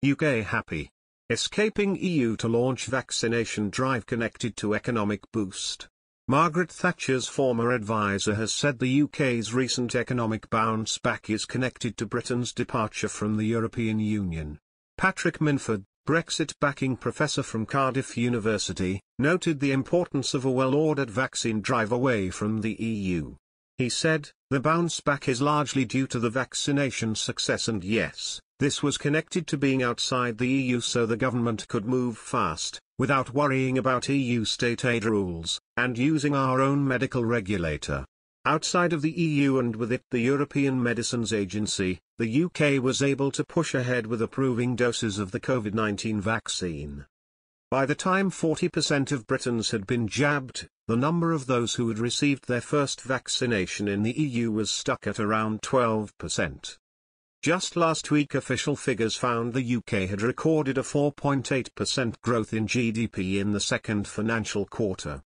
UK happy. Escaping EU to launch vaccination drive connected to economic boost. Margaret Thatcher's former advisor has said the UK's recent economic bounce back is connected to Britain's departure from the European Union. Patrick Minford, Brexit-backing professor from Cardiff University, noted the importance of a well-ordered vaccine drive away from the EU. He said, "The bounce back is largely due to the vaccination success, and yes, this was connected to being outside the EU so the government could move fast, without worrying about EU state aid rules, and using our own medical regulator. Outside of the EU and with it the European Medicines Agency, the UK was able to push ahead with approving doses of the COVID-19 vaccine." By the time 40% of Britons had been jabbed, the number of those who had received their first vaccination in the EU was stuck at around 12%. Just last week official figures found the UK had recorded a 4.8% growth in GDP in the second financial quarter.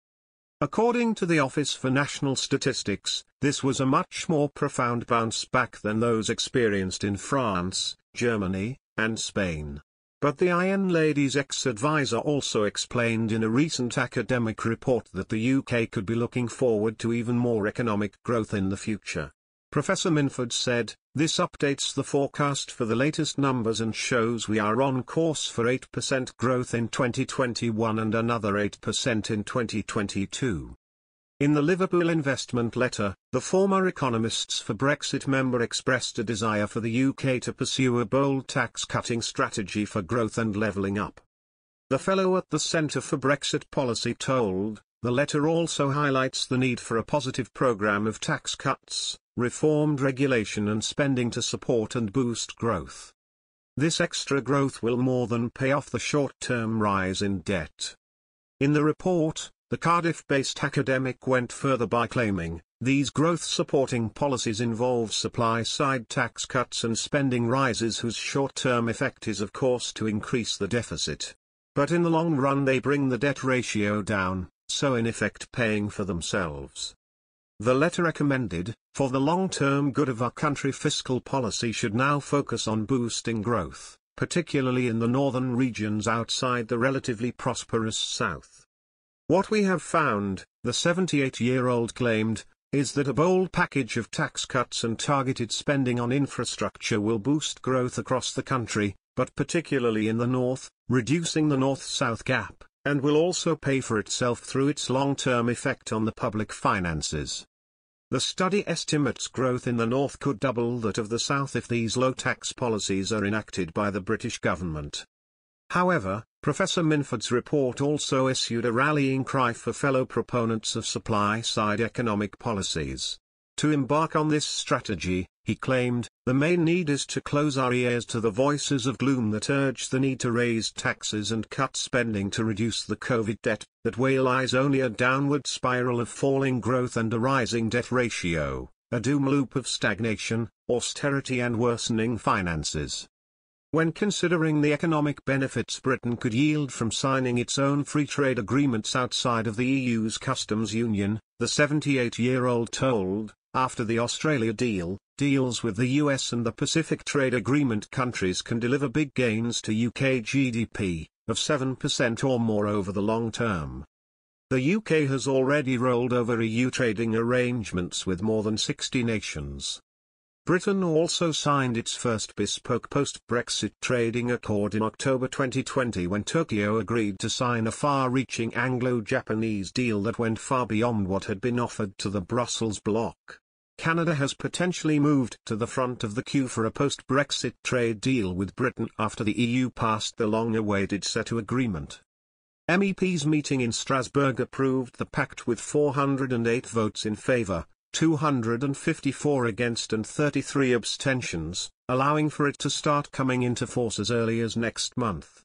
According to the Office for National Statistics, this was a much more profound bounce back than those experienced in France, Germany, and Spain. But the Iron Lady's ex-advisor also explained in a recent academic report that the UK could be looking forward to even more economic growth in the future. Professor Minford said, "This updates the forecast for the latest numbers and shows we are on course for 8% growth in 2021 and another 8% in 2022. In the Liverpool investment letter, the former Economists for Brexit member expressed a desire for the UK to pursue a bold tax-cutting strategy for growth and levelling up. The fellow at the Centre for Brexit Policy told, "The letter also highlights the need for a positive programme of tax cuts, reformed regulation and spending to support and boost growth. This extra growth will more than pay off the short-term rise in debt." In the report, the Cardiff-based academic went further by claiming, these growth-supporting policies involve supply-side tax cuts and spending rises whose short-term effect is of course to increase the deficit. But in the long run they bring the debt ratio down, so in effect paying for themselves. The letter recommended, for the long-term good of our country, fiscal policy should now focus on boosting growth, particularly in the northern regions outside the relatively prosperous south. "What we have found," the 78-year-old claimed, "is that a bold package of tax cuts and targeted spending on infrastructure will boost growth across the country, but particularly in the north, reducing the north-south gap, and will also pay for itself through its long-term effect on the public finances." The study estimates growth in the north could double that of the south if these low-tax policies are enacted by the British government. However, Professor Minford's report also issued a rallying cry for fellow proponents of supply-side economic policies. To embark on this strategy, he claimed, the main need is to close our ears to the voices of gloom that urge the need to raise taxes and cut spending to reduce the COVID debt, that way lies only a downward spiral of falling growth and a rising debt ratio, a doom loop of stagnation, austerity and worsening finances. When considering the economic benefits Britain could yield from signing its own free trade agreements outside of the EU's customs union, the 78-year-old told, after the Australia deal, deals with the US and the Pacific Trade Agreement countries can deliver big gains to UK GDP, of 7% or more over the long term. The UK has already rolled over EU trading arrangements with more than 60 nations. Britain also signed its first bespoke post-Brexit trading accord in October 2020 when Tokyo agreed to sign a far-reaching Anglo-Japanese deal that went far beyond what had been offered to the Brussels bloc. Canada has potentially moved to the front of the queue for a post-Brexit trade deal with Britain after the EU passed the long-awaited CETA agreement. MEPs meeting in Strasbourg approved the pact with 408 votes in favour, 254 against and 33 abstentions, allowing for it to start coming into force as early as next month.